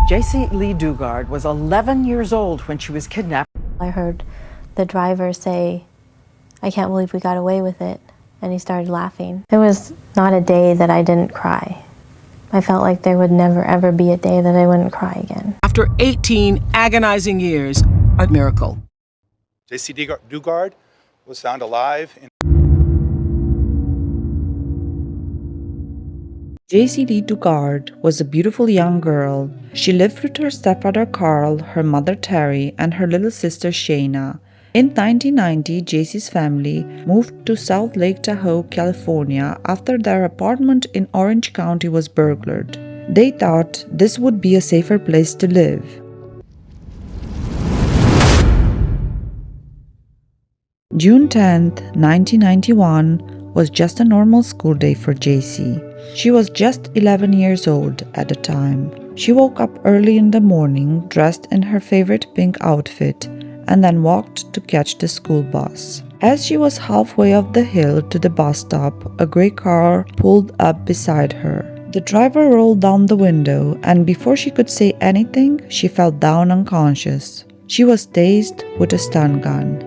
Jaycee Lee Dugard was 11 years old when she was kidnapped. I heard the driver say, "I can't believe we got away with it," and he started laughing. It was not a day that I didn't cry. I felt like there would never ever be a day that I wouldn't cry again. After 18 agonizing years, a miracle. Jaycee Dugard was found alive. Jaycee Lee Dugard was a beautiful young girl. She lived with her stepfather Carl, her mother Terry, and her little sister Shayna. In 1990, Jaycee's family moved to South Lake Tahoe, California after their apartment in Orange County was burglared. They thought this would be a safer place to live. June 10th, 1991 was just a normal school day for Jaycee. She was just 11 years old at the time. She woke up early in the morning, dressed in her favorite pink outfit, and then walked to catch the school bus. As she was halfway up the hill to the bus stop, a gray car pulled up beside her. The driver rolled down the window, and before she could say anything, she fell down unconscious. She was tased with a stun gun.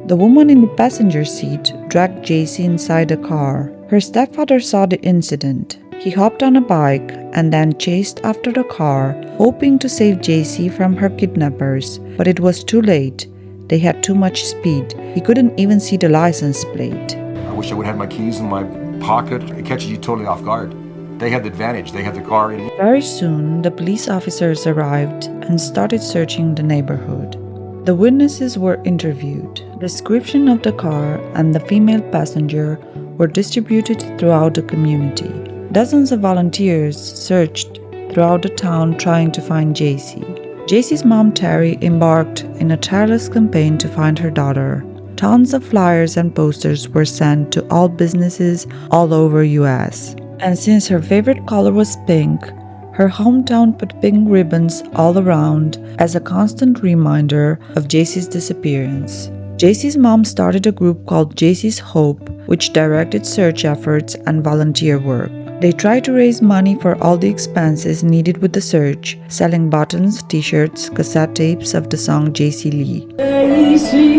The woman in the passenger seat dragged Jaycee inside the car. Her stepfather saw the incident. He hopped on a bike and then chased after the car, hoping to save Jaycee from her kidnappers, but it was too late. They had too much speed. He couldn't even see the license plate. I wish I would have had my keys in my pocket. It catches you totally off guard. They had the advantage. They had the car in. Very soon, the police officers arrived and started searching the neighborhood. The witnesses were interviewed. Description of the car and the female passenger were distributed throughout the community. Dozens of volunteers searched throughout the town trying to find Jaycee. Jaycee's mom Terry embarked in a tireless campaign to find her daughter. Tons of flyers and posters were sent to all businesses all over US. And since her favorite color was pink, her hometown put pink ribbons all around as a constant reminder of Jaycee's disappearance. Jaycee's mom started a group called Jaycee's Hope, which directed search efforts and volunteer work. They tried to raise money for all the expenses needed with the search, selling buttons, t-shirts, cassette tapes of the song Jaycee Lee. Jaycee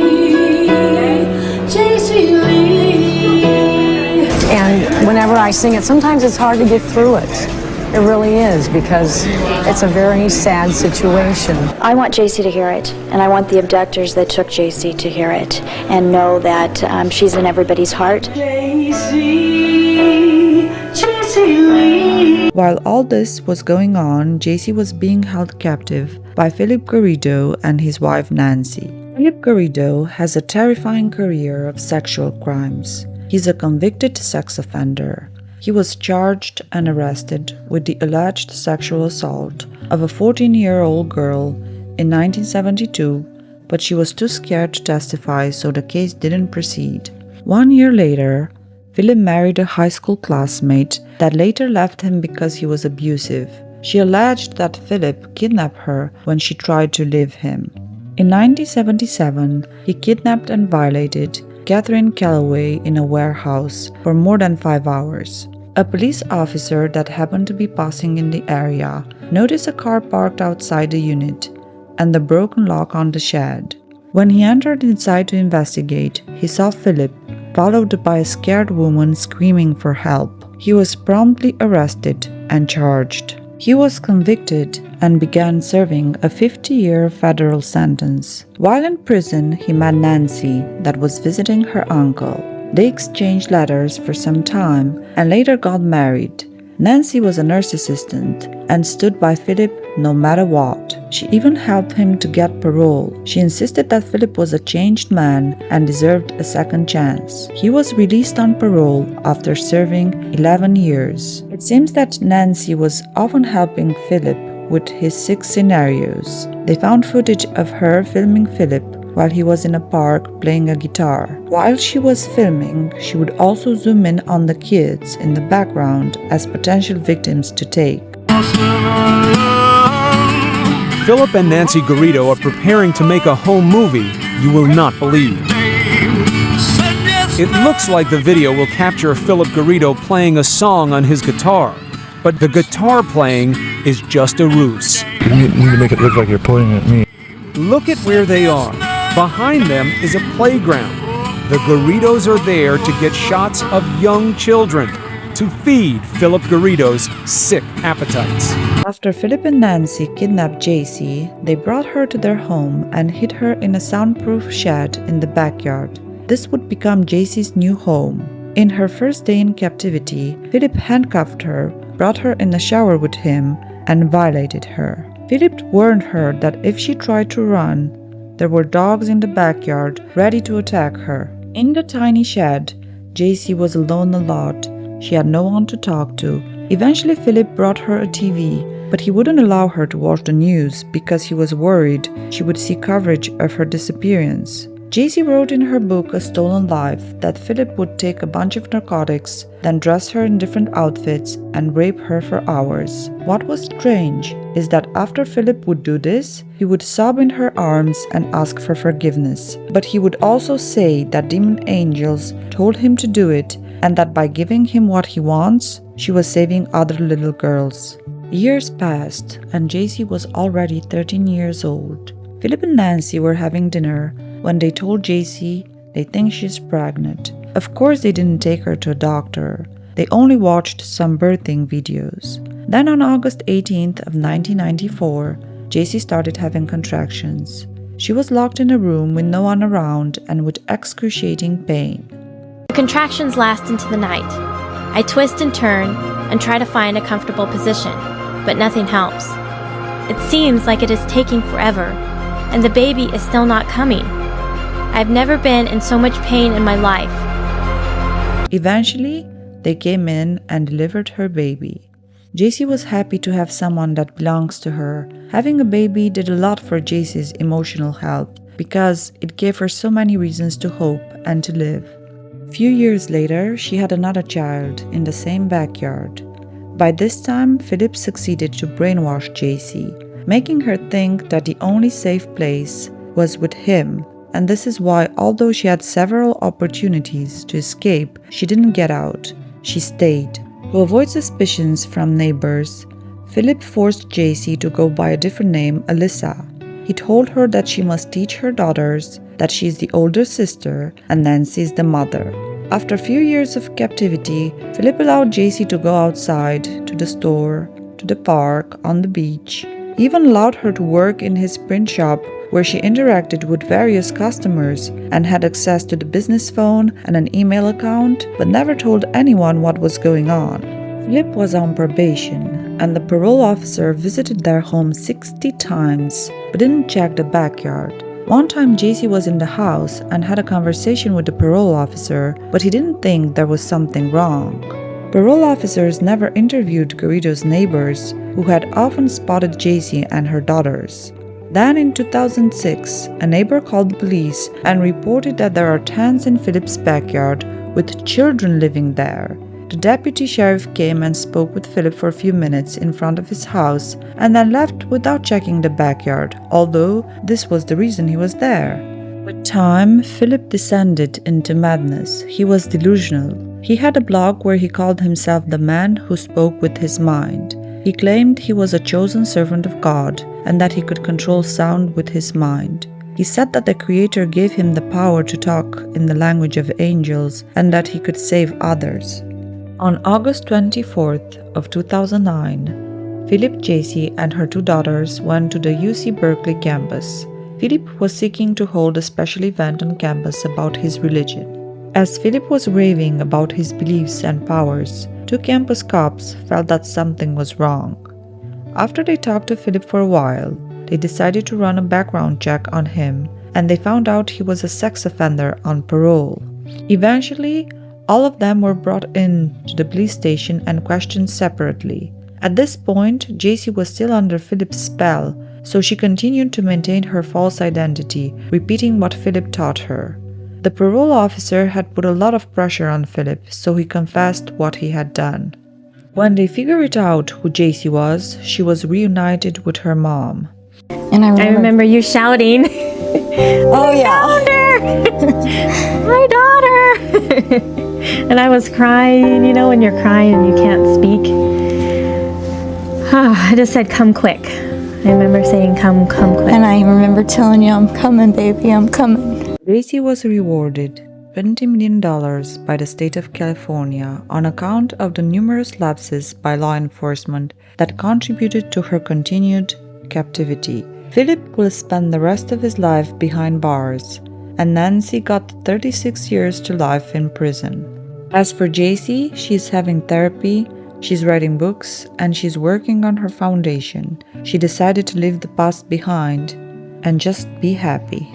Lee. And whenever I sing it, sometimes it's hard to get through it. It really is, because it's a very sad situation. I want Jaycee to hear it, and I want the abductors that took Jaycee to hear it and know that she's in everybody's heart. Jaycee Lee. While all this was going on, Jaycee was being held captive by Phillip Garrido and his wife Nancy. Phillip Garrido has a terrifying career of sexual crimes. He's a convicted sex offender. He was charged and arrested with the alleged sexual assault of a 14-year-old girl in 1972, but she was too scared to testify, so the case didn't proceed. 1 year later, Phillip married a high school classmate that later left him because he was abusive. She alleged that Phillip kidnapped her when she tried to leave him. In 1977, he kidnapped and violated Catherine Calloway in a warehouse for more than 5 hours. A police officer that happened to be passing in the area noticed a car parked outside the unit and the broken lock on the shed. When he entered inside to investigate, he saw Phillip, followed by a scared woman screaming for help. He was promptly arrested and charged. He was convicted and began serving a 50-year federal sentence. While in prison, he met Nancy that was visiting her uncle. They exchanged letters for some time and later got married. Nancy was a nurse assistant and stood by Phillip no matter what. She even helped him to get parole. She insisted that Phillip was a changed man and deserved a second chance. He was released on parole after serving 11 years. It seems that Nancy was often helping Phillip with his 6 scenarios. They found footage of her filming Phillip while he was in a park playing a guitar. While she was filming, she would also zoom in on the kids in the background as potential victims to take. Phillip and Nancy Garrido are preparing to make a home movie you will not believe. It looks like the video will capture Phillip Garrido playing a song on his guitar, but the guitar playing is just a ruse. You need to make it look like you're pointing at me. Look at where they are. Behind them is a playground. The Garridos are there to get shots of young children to feed Phillip Garrido's sick appetites. After Phillip and Nancy kidnapped Jaycee, they brought her to their home and hid her in a soundproof shed in the backyard. This would become Jaycee's new home. In her first day in captivity, Phillip handcuffed her, brought her in the shower with him, and violated her. Phillip warned her that if she tried to run, there were dogs in the backyard ready to attack her. In the tiny shed, Jaycee was alone a lot. She had no one to talk to. Eventually, Phillip brought her a TV, but he wouldn't allow her to watch the news because he was worried she would see coverage of her disappearance. Jaycee wrote in her book A Stolen Life that Phillip would take a bunch of narcotics, then dress her in different outfits and rape her for hours. What was strange is that after Phillip would do this, he would sob in her arms and ask for forgiveness. But he would also say that demon angels told him to do it and that by giving him what he wants, she was saving other little girls. Years passed and Jaycee was already 13 years old. Phillip and Nancy were having dinner when they told Jaycee they think she's pregnant. Of course they didn't take her to a doctor. They only watched some birthing videos. Then on August 18th of 1994, Jaycee started having contractions. She was locked in a room with no one around and with excruciating pain. The contractions last into the night. I twist and turn and try to find a comfortable position, but nothing helps. It seems like it is taking forever, and the baby is still not coming. I've never been in so much pain in my life. Eventually, they came in and delivered her baby. Jaycee was happy to have someone that belongs to her. Having a baby did a lot for Jaycee's emotional health because it gave her so many reasons to hope and to live. A few years later, she had another child in the same backyard. By this time, Phillip succeeded to brainwash Jaycee, making her think that the only safe place was with him. And this is why, although she had several opportunities to escape, she didn't get out. She stayed. To avoid suspicions from neighbors, Phillip forced Jaycee to go by a different name, Alyssa. He told her that she must teach her daughters that she is the older sister and Nancy is the mother. After a few years of captivity, Phillip allowed Jaycee to go outside, to the store, to the park, on the beach. He even allowed her to work in his print shop, where she interacted with various customers and had access to the business phone and an email account, but never told anyone what was going on. Phillip was on probation, and the parole officer visited their home 60 times, but didn't check the backyard. One time Jaycee was in the house and had a conversation with the parole officer, but he didn't think there was something wrong. Parole officers never interviewed Garrido's neighbors, who had often spotted Jaycee and her daughters. Then in 2006, a neighbor called the police and reported that there are tents in Phillip's backyard with children living there. The deputy sheriff came and spoke with Phillip for a few minutes in front of his house and then left without checking the backyard, although this was the reason he was there. With time, Phillip descended into madness. He was delusional. He had a blog where he called himself the man who spoke with his mind. He claimed he was a chosen servant of God and that he could control sound with his mind. He said that the Creator gave him the power to talk in the language of angels and that he could save others. On August 24th of 2009, Phillip, Jaycee, and her two daughters went to the UC Berkeley campus. Phillip was seeking to hold a special event on campus about his religion. As Phillip was raving about his beliefs and powers, two campus cops felt that something was wrong. After they talked to Phillip for a while, they decided to run a background check on him, and they found out he was a sex offender on parole. Eventually, all of them were brought in to the police station and questioned separately. At this point, Jaycee was still under Phillip's spell, so she continued to maintain her false identity, repeating what Phillip taught her. The parole officer had put a lot of pressure on Phillip, so he confessed what he had done. When they figured out who Jaycee was, she was reunited with her mom. And I remember you shouting, "Oh yeah, found her! My daughter!" And I was crying, you know, when you're crying and you can't speak. I just said, "Come quick." I remember saying, come quick. And I remember telling you, I'm coming, baby, I'm coming. Jaycee was rewarded $20 million by the state of California on account of the numerous lapses by law enforcement that contributed to her continued captivity. Phillip will spend the rest of his life behind bars, and Nancy got 36 years to life in prison. As for Jaycee, she's having therapy, she's writing books, and she's working on her foundation. She decided to leave the past behind and just be happy.